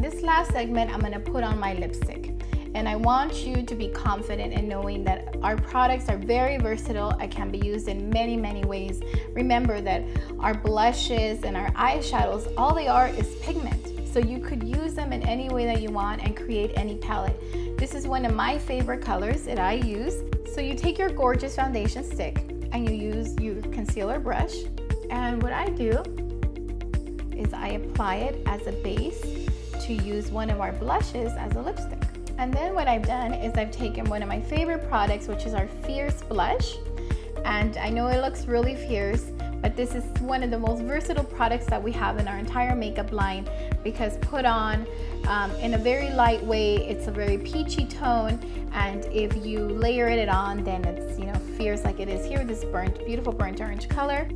this last segment, I'm gonna put on my lipstick. And I want you to be confident in knowing that our products are very versatile and can be used in many, many ways. Remember that our blushes and our eyeshadows, all they are is pigment. So you could use them in any way that you want and create any palette. This is one of my favorite colors that I use. So you take your gorgeous foundation stick and you use your concealer brush. And what I do is I apply it as a base to use one of our blushes as a lipstick. And then what I've done is I've taken one of my favorite products, which is our Fierce blush. And I know it looks really fierce, but this is one of the most versatile products that we have in our entire makeup line, because put on in a very light way, it's a very peachy tone, and if you layer it on, then it's, you know, fierce like it is here with this beautiful burnt orange color.